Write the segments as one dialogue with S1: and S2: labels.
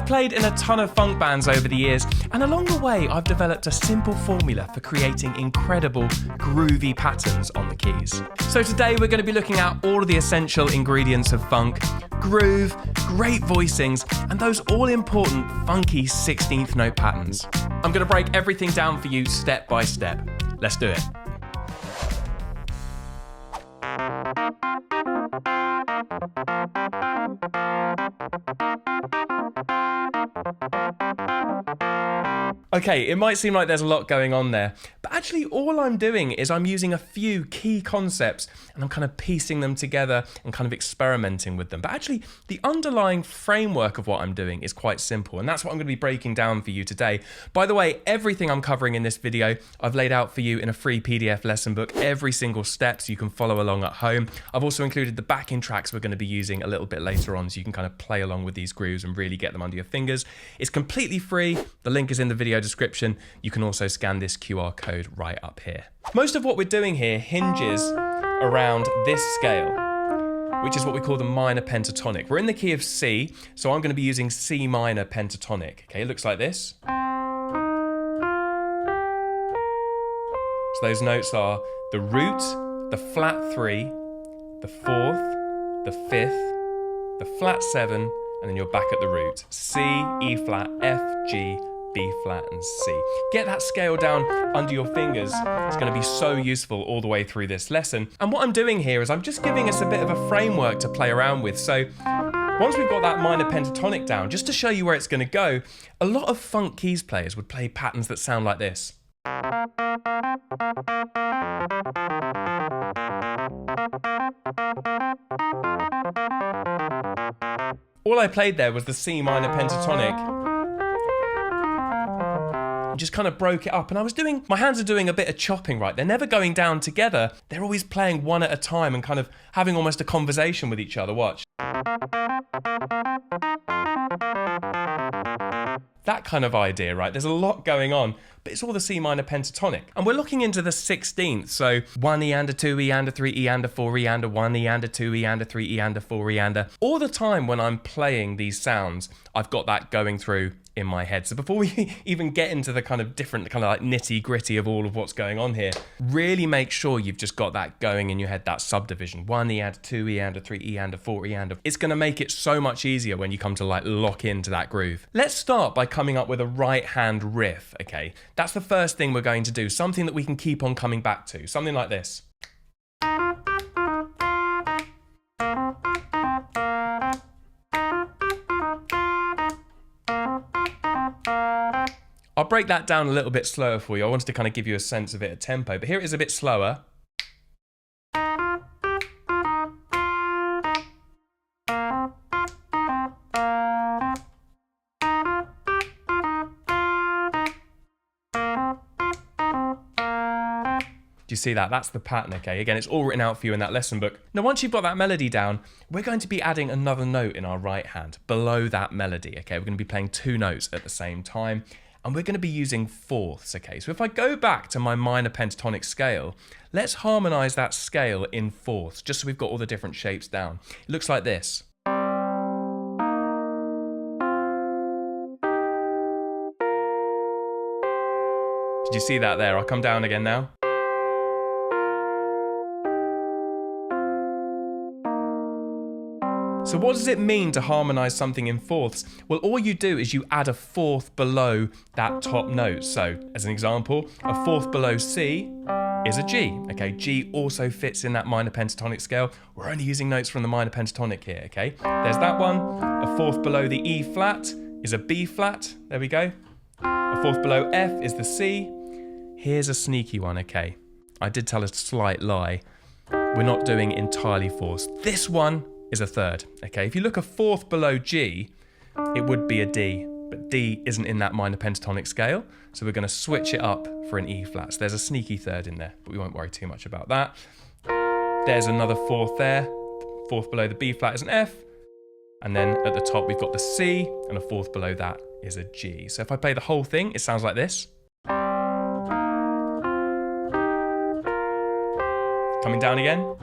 S1: played in a ton of funk bands over the years, and along the way I've developed a simple formula for creating incredible groovy patterns on the keys. So today we're going to be looking at all of the essential ingredients of funk: groove, great voicings, and those all-important funky 16th note patterns. I'm going to break everything down for you step by step. Let's do it. Okay, it might seem like there's a lot going on there, but actually all I'm doing is I'm using a few key concepts and I'm kind of piecing them together and kind of experimenting with them. But actually the underlying framework of what I'm doing is quite simple, and that's what I'm going to be breaking down for you today. By the way, everything I'm covering in this video I've laid out for you in a free PDF lesson book, every single step, so you can follow along at home. I've also included the backing tracks we're going to be using a little bit later on, so you can kind of play along with these grooves and really get them under your fingers. It's completely free. The link is in the video description. You can also scan this QR code right up here. Most of what we're doing here hinges around this scale, which is what we call the minor pentatonic. We're in the key of C, so I'm going to be using C minor pentatonic. Okay, it looks like this. So those notes are the root, the flat 3, the 4th, the 5th, the flat 7, and then you're back at the root. C, E flat, F, G, B flat and C. Get that scale down under your fingers. It's going to be so useful all the way through this lesson. And what I'm doing here is I'm just giving us a bit of a framework to play around with. So once we've got that minor pentatonic down, just to show you where it's going to go, a lot of funk keys players would play patterns that sound like this. All I played there was the C minor pentatonic. Just kind of broke it up, and my hands are doing a bit of chopping, right? They're never going down together. They're always playing one at a time and kind of having almost a conversation with each other. Watch. That kind of idea, right? There's a lot going on, but it's all the C minor pentatonic. And we're looking into the 16th, so 1 E and a 2 E and a 3 E and a 4 E and a 1 E and a 2 E and a 3 E and a 4 E and a. All the time when I'm playing these sounds, I've got that going through in my head. So before we even get into the kind of different kind of like nitty gritty of all of what's going on here, really make sure you've just got that going in your head, that subdivision. 1 E and a 2 E and a 3 E and a 4 E and a. It's going to make it so much easier when you come to like lock into that groove. Let's start by coming up with a right hand riff, okay? That's the first thing we're going to do, something that we can keep on coming back to, something like this. I'll break that down a little bit slower for you. I wanted to kind of give you a sense of it at tempo, but here it is a bit slower. Do you see that? That's the pattern, okay? Again, it's all written out for you in that lesson book. Now, once you've got that melody down, we're going to be adding another note in our right hand below that melody, okay? We're going to be playing two notes at the same time, and we're going to be using fourths, okay? So if I go back to my minor pentatonic scale, let's harmonize that scale in fourths, just so we've got all the different shapes down. It looks like this. Did you see that there? I'll come down again now. So what does it mean to harmonise something in fourths? Well, all you do is you add a fourth below that top note. So, as an example, a fourth below C is a G. Okay, G also fits in that minor pentatonic scale. We're only using notes from the minor pentatonic here, okay? There's that one. A fourth below the E flat is a B flat. There we go. A fourth below F is the C. Here's a sneaky one, okay? I did tell a slight lie. We're not doing entirely fourths. This one is a third, okay? If you look a fourth below G, it would be a D, but D isn't in that minor pentatonic scale, so we're going to switch it up for an E flat. So there's a sneaky third in there, but we won't worry too much about that. There's another fourth there. Fourth below the B flat is an F, and then at the top we've got the C, and a fourth below that is a G. So if I play the whole thing, it sounds like this. Coming down again.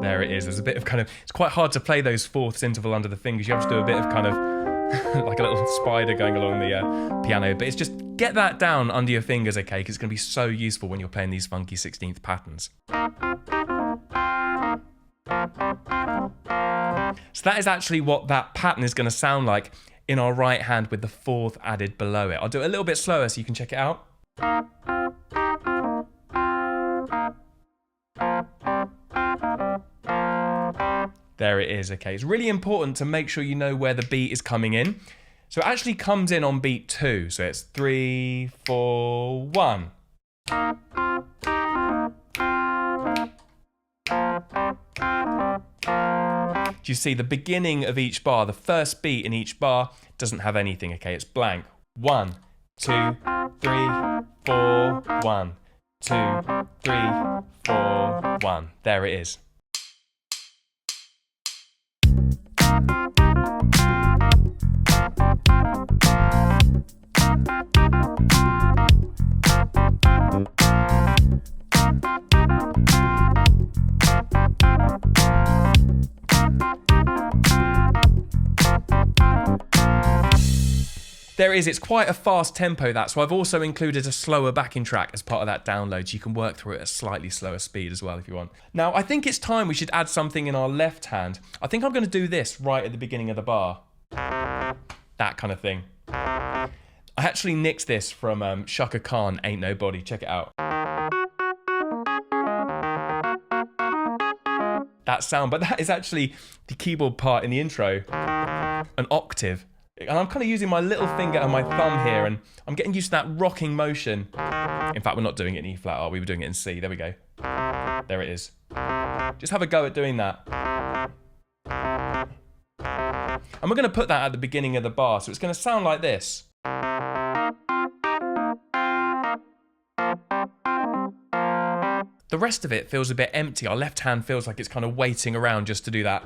S1: There it is. There's a bit of kind of, it's quite hard to play those fourths interval under the fingers. You have to do a bit of kind of like a little spider going along the piano. But it's just get that down under your fingers, okay? Because it's going to be so useful when you're playing these funky 16th patterns. So that is actually what that pattern is going to sound like in our right hand with the fourth added below it. I'll do it a little bit slower so you can check it out. There it is, okay. It's really important to make sure you know where the beat is coming in. So it actually comes in on beat 2. So it's 3, 4, 1. Do you see the beginning of each bar, the first beat in each bar doesn't have anything, okay? It's blank. 1, 2, 3, 4, 1. 2, 3, 4, 1. There it is. There it is, it's quite a fast tempo that, so I've also included a slower backing track as part of that download, so you can work through it at a slightly slower speed as well if you want. Now, I think it's time we should add something in our left hand. I think I'm going to do this right at the beginning of the bar. That kind of thing. I actually nixed this from Shaka Khan, Ain't Nobody. Check it out. That sound, but that is actually the keyboard part in the intro. An octave. And I'm kind of using my little finger and my thumb here, and I'm getting used to that rocking motion. In fact, we're not doing it in E flat, are we? We're doing it in C. There we go. There it is. Just have a go at doing that. And we're going to put that at the beginning of the bar, so it's going to sound like this. The rest of it feels a bit empty. Our left hand feels like it's kind of waiting around just to do that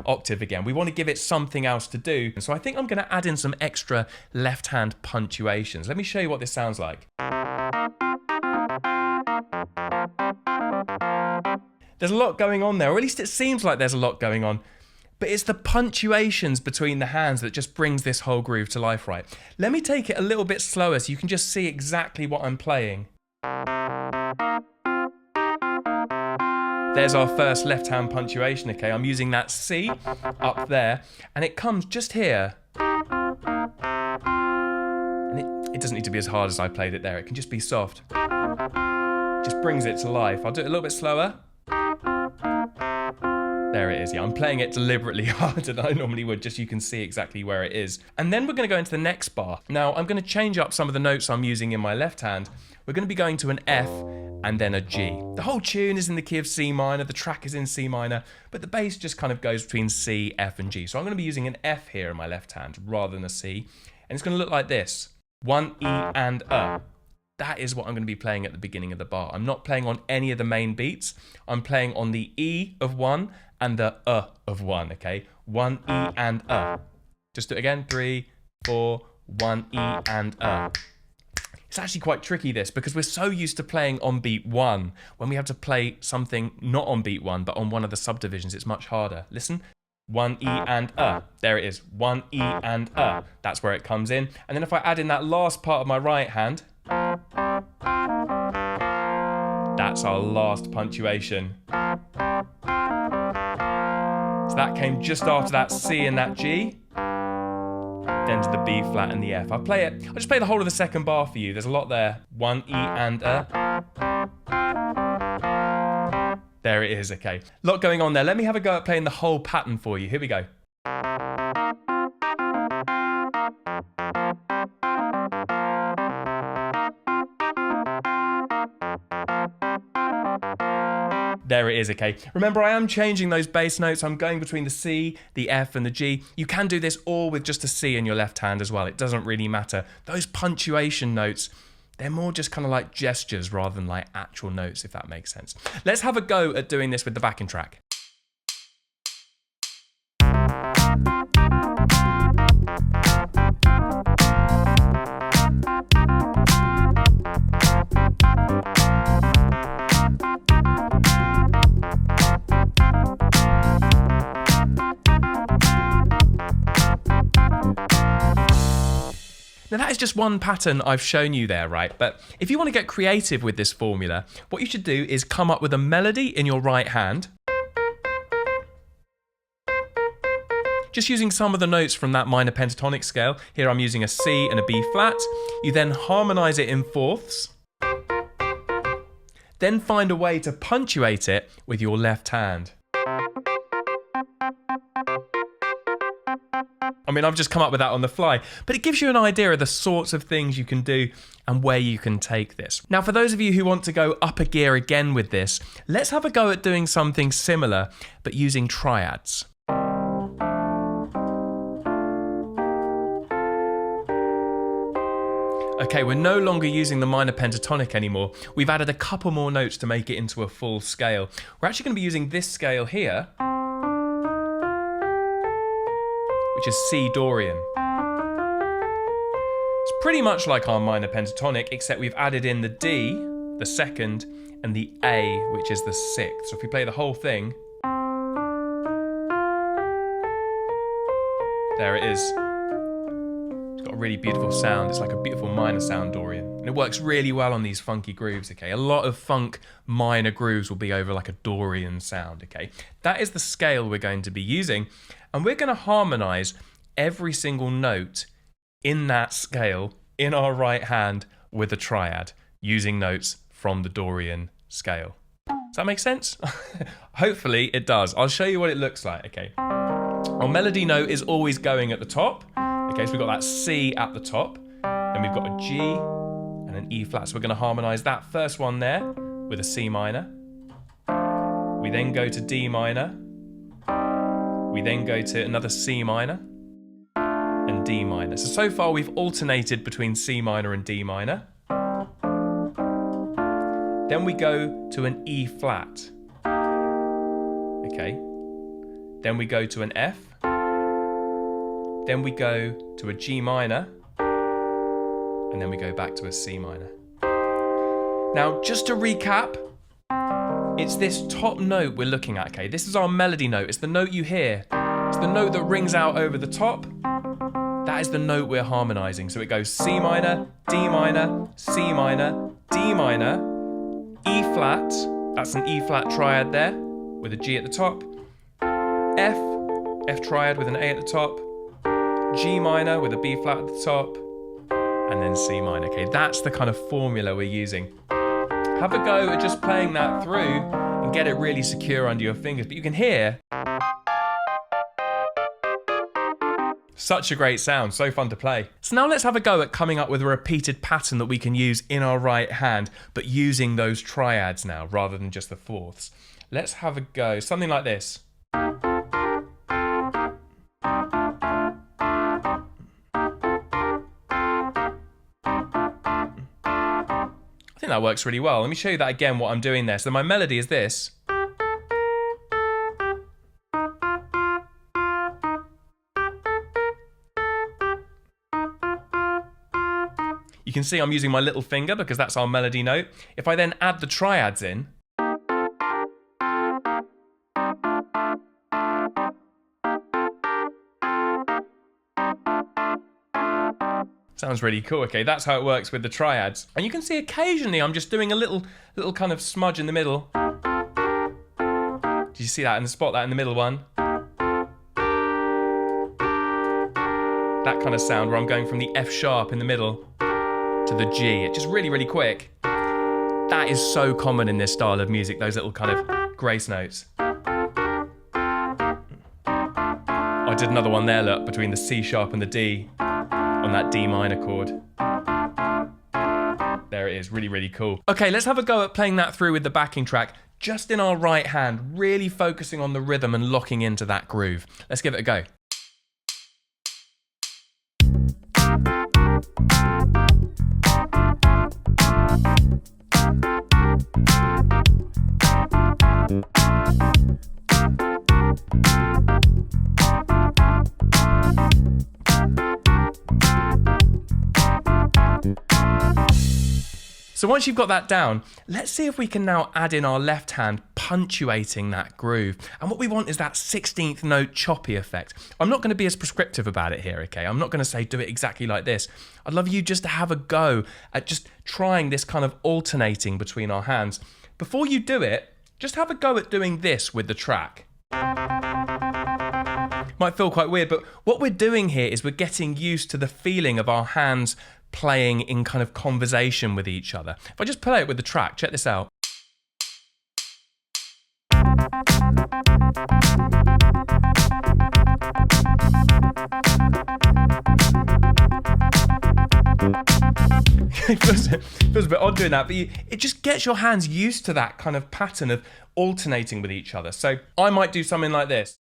S1: octave again. We want to give it something else to do. So I think I'm going to add in some extra left hand punctuations. Let me show you what this sounds like. There's a lot going on there, or at least it seems like there's a lot going on. But it's the punctuations between the hands that just brings this whole groove to life, right? Let me take it a little bit slower so you can just see exactly what I'm playing. There's our first left-hand punctuation, okay? I'm using that C up there, and it comes just here. And it doesn't need to be as hard as I played it there. It can just be soft. Just brings it to life. I'll do it a little bit slower. There it is, yeah. I'm playing it deliberately harder than I normally would, just so you can see exactly where it is. And then we're going to go into the next bar. Now, I'm going to change up some of the notes I'm using in my left hand. We're going to be going to an F and then a G. The whole tune is in the key of C minor, the track is in C minor, but the bass just kind of goes between C, F and G. So I'm going to be using an F here in my left hand rather than a C. And it's going to look like this. 1 E and A. That is what I'm going to be playing at the beginning of the bar. I'm not playing on any of the main beats. I'm playing on the E of 1 and the of 1, okay? 1 E and A. Just do it again. 3, 4, 1 E and A. It's actually quite tricky, this, because we're so used to playing on beat 1. When we have to play something not on beat 1, but on one of the subdivisions, it's much harder. Listen. 1 E and A. There it is. 1 E and A. That's where it comes in. And then if I add in that last part of my right hand, that's our last punctuation. So that came just after that C and that G. Then to the B flat and the F. I'll just play the whole of the second bar for you. There's a lot there. 1 E and A. There it is, okay. A lot going on there. Let me have a go at playing the whole pattern for you. Here we go. There it is, okay. Remember, I am changing those bass notes. I'm going between the C, the F, and the G. You can do this all with just a C in your left hand as well. It doesn't really matter. Those punctuation notes, they're more just kind of like gestures rather than like actual notes, if that makes sense. Let's have a go at doing this with the backing track. that is just one pattern I've shown you there, right? But if you want to get creative with this formula, what you should do is come up with a melody in your right hand, just using some of the notes from that minor pentatonic scale. Here I'm using a C and a B flat. You then harmonize it in fourths. Then find a way to punctuate it with your left hand. I mean, I've just come up with that on the fly, but it gives you an idea of the sorts of things you can do and where you can take this. Now, for those of you who want to go up a gear again with this, let's have a go at doing something similar, but using triads. Okay, we're no longer using the minor pentatonic anymore. We've added a couple more notes to make it into a full scale. We're actually going to be using this scale here, which is C Dorian. It's pretty much like our minor pentatonic, except we've added in the D, the second, and the A, which is the sixth. So if we play the whole thing, there it is. Got a really beautiful sound. It's like a beautiful minor sound Dorian, and it works really well on these funky grooves. Okay, a lot of funk minor grooves will be over like a Dorian sound. Okay, that is the scale we're going to be using, and we're going to harmonize every single note in that scale in our right hand with a triad using notes from the Dorian scale. Does that make sense? Hopefully it does. I'll show you what it looks like. Okay, our melody note is always going at the top. Okay, so we've got that C at the top, then we've got a G and an E flat. So we're going to harmonize that first one there with a C minor. We then go to D minor. We then go to another C minor and D minor. So far we've alternated between C minor and D minor. Then we go to an E flat. Okay. Then we go to an F. Then we go to a G minor, and then we go back to a C minor. Now, just to recap, it's this top note we're looking at, okay? This is our melody note. It's the note you hear. It's the note that rings out over the top. That is the note we're harmonizing. So it goes C minor, D minor, C minor, D minor, E flat. That's an E flat triad there with a G at the top. F triad with an A at the top. G minor with a B flat at the top, and then C minor. Okay, that's the kind of formula we're using. Have a go at just playing that through and get it really secure under your fingers, but you can hear such a great sound, so fun to play. So now let's have a go at coming up with a repeated pattern that we can use in our right hand, but using those triads now rather than just the fourths. Let's have a go, something like this. I think that works really well. Let me show you that again, what I'm doing there. So my melody is this. You can see I'm using my little finger because that's our melody note. If I then add the triads in, sounds really cool. Okay, that's how it works with the triads. And you can see occasionally I'm just doing a little kind of smudge in the middle. Did you see that? And spot that in the middle one. That kind of sound where I'm going from the F sharp in the middle to the G. It's just really, really quick. That is so common in this style of music, those little kind of grace notes. I did another one there, look, between the C sharp and the D. On that D minor chord. There it is, really, really cool. Okay, let's have a go at playing that through with the backing track, just in our right hand, really focusing on the rhythm and locking into that groove. Let's give it a go. So once you've got that down, let's see if we can now add in our left hand punctuating that groove. And what we want is that 16th note choppy effect. I'm not going to be as prescriptive about it here, okay? I'm not going to say do it exactly like this. I'd love you just to have a go at just trying this kind of alternating between our hands. Before you do it, just have a go at doing this with the track. Might feel quite weird, but what we're doing here is we're getting used to the feeling of our hands playing in kind of conversation with each other. If I just play it with the track, check this out. It feels a bit odd doing that, but it just gets your hands used to that kind of pattern of alternating with each other. So I might do something like this.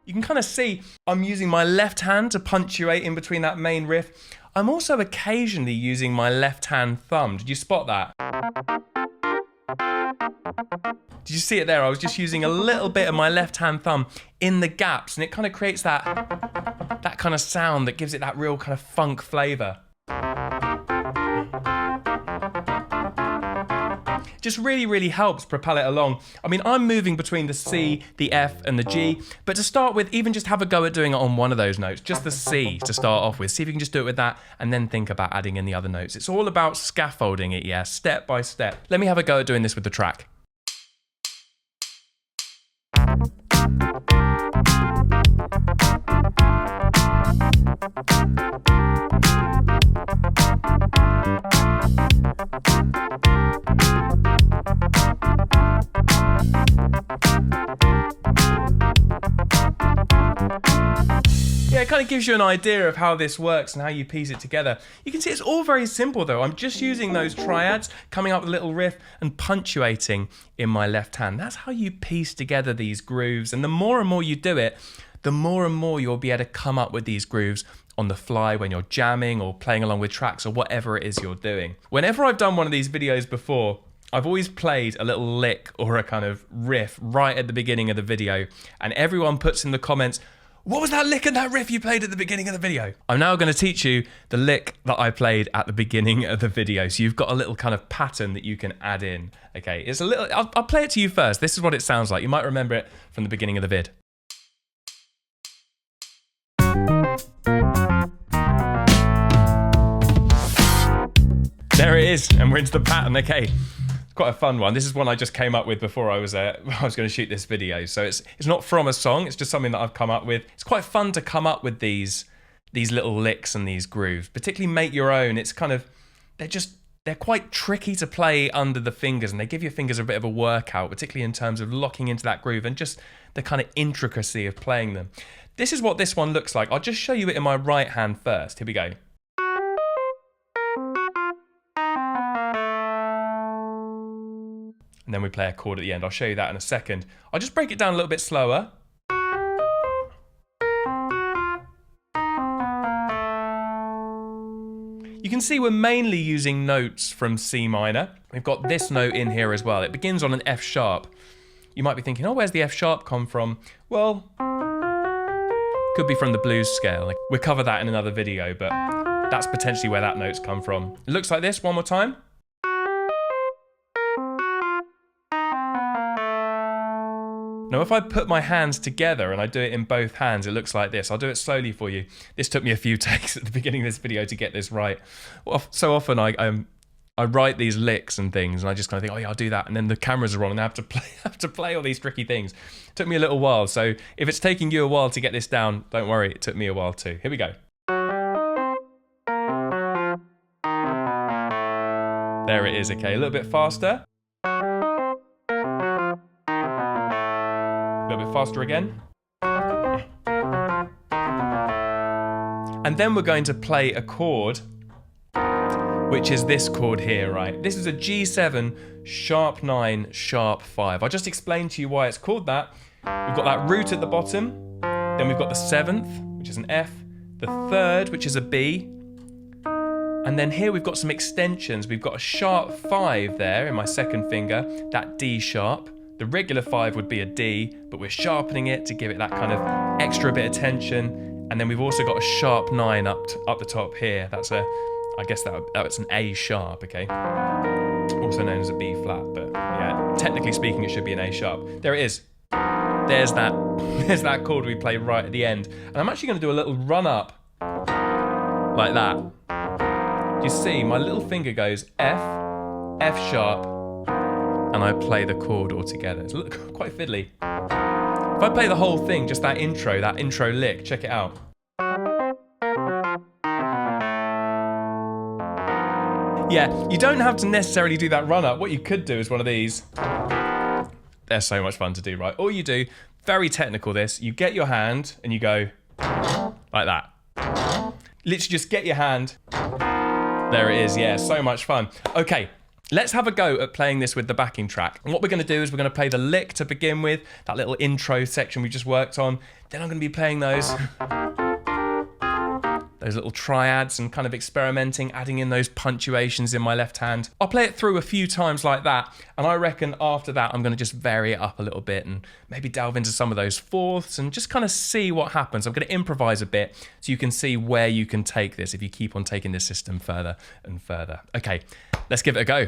S1: You can kind of see I'm using my left hand to punctuate in between that main riff. I'm also occasionally using my left hand thumb. Did you spot that? Did you see it there? I was just using a little bit of my left hand thumb in the gaps, and it kind of creates that kind of sound that gives it that real kind of funk flavour. Just really, really helps propel it along. I mean, I'm moving between the C, the F, and the G, but to start with, even just have a go at doing it on one of those notes, just the C to start off with. See if you can just do it with that, and then think about adding in the other notes. It's all about scaffolding it, yeah, step by step. Let me have a go at doing this with the track. Yeah, it kind of gives you an idea of how this works and how you piece it together. You can see it's all very simple though. I'm just using those triads, coming up with a little riff and punctuating in my left hand. That's how you piece together these grooves. And the more and more you do it, the more and more you'll be able to come up with these grooves on the fly when you're jamming or playing along with tracks or whatever it is you're doing. Whenever I've done one of these videos before, I've always played a little lick or a kind of riff right at the beginning of the video, and everyone puts in the comments, "What was that lick and that riff you played at the beginning of the video?" I'm now going to teach you the lick that I played at the beginning of the video, so you've got a little kind of pattern that you can add in. Okay, it's a little. I'll play it to you first. This is what it sounds like. You might remember it from the beginning of the vid. There it is, and we're into the pattern. Okay. Quite a fun one. This is one I just came up with before I was going to shoot this video. So it's not from a song. It's just something that I've come up with. It's quite fun to come up with these little licks and these grooves. Particularly make your own. It's kind of they're quite tricky to play under the fingers, and they give your fingers a bit of a workout, particularly in terms of locking into that groove and just the kind of intricacy of playing them. This is what this one looks like. I'll just show you it in my right hand first. Here we go. And then we play a chord at the end. I'll show you that in a second. I'll just break it down a little bit slower. You can see we're mainly using notes from C minor. We've got this note in here as well. It begins on an F sharp. You might be thinking, oh, where's the F sharp come from? Well, could be from the blues scale. We'll cover that in another video, but that's potentially where that note's come from. It looks like this one more time. Now, if I put my hands together and I do it in both hands, it looks like this. I'll do it slowly for you. This took me a few takes at the beginning of this video to get this right. So often I write these licks and things, and I just kind of think, oh yeah, I'll do that. And then the cameras are on, and I have to play all these tricky things. It took me a little while. So if it's taking you a while to get this down, don't worry, it took me a while too. Here we go. There it is. Okay, a little bit faster. A little bit faster again. And then we're going to play a chord, which is this chord here, right? This is a G7, sharp 9, sharp 5. I'll just explain to you why it's called that. We've got that root at the bottom, then we've got the 7th, which is an F, the 3rd, which is a B, And then here we've got some extensions. We've got a sharp 5 there in my second finger, that D sharp. The regular 5 would be a D, but we're sharpening it to give it that kind of extra bit of tension. And then we've also got a sharp 9 up the top here. That's I guess that's an A sharp, okay? Also known as a B flat, but yeah, technically speaking, it should be an A sharp. There it is. There's that chord we play right at the end. And I'm actually going to do a little run up like that. You see, my little finger goes F, F sharp, and I play the chord all together. It's quite fiddly. If I play the whole thing, just that intro lick, check it out. Yeah, you don't have to necessarily do that run up. What you could do is one of these. They're so much fun to do, right? All you do, very technical this, you get your hand and you go like that. Literally just get your hand. There it is, yeah, so much fun. Okay, let's have a go at playing this with the backing track. And what we're gonna do is we're gonna play the lick to begin with, that little intro section we just worked on. Then I'm gonna be playing those little triads and kind of experimenting, adding in those punctuations in my left hand. I'll play it through a few times like that, and I reckon after that I'm going to just vary it up a little bit and maybe delve into some of those fourths and just kind of see what happens. I'm going to improvise a bit so you can see where you can take this if you keep on taking this system further and further. Okay, let's give it a go.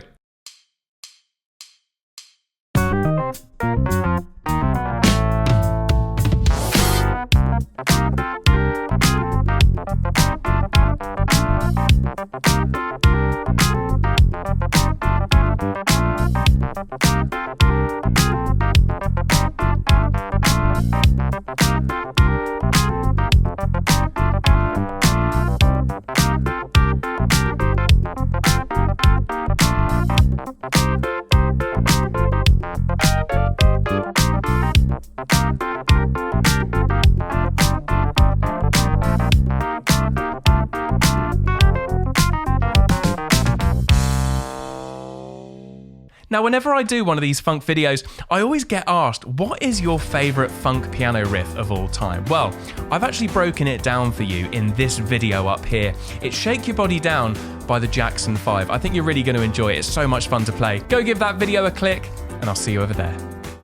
S1: Now, whenever I do one of these funk videos, I always get asked, what is your favourite funk piano riff of all time? Well, I've actually broken it down for you in this video up here. It's Shake Your Body Down by the Jackson 5. I think you're really going to enjoy it. It's so much fun to play. Go give that video a click, and I'll see you over there.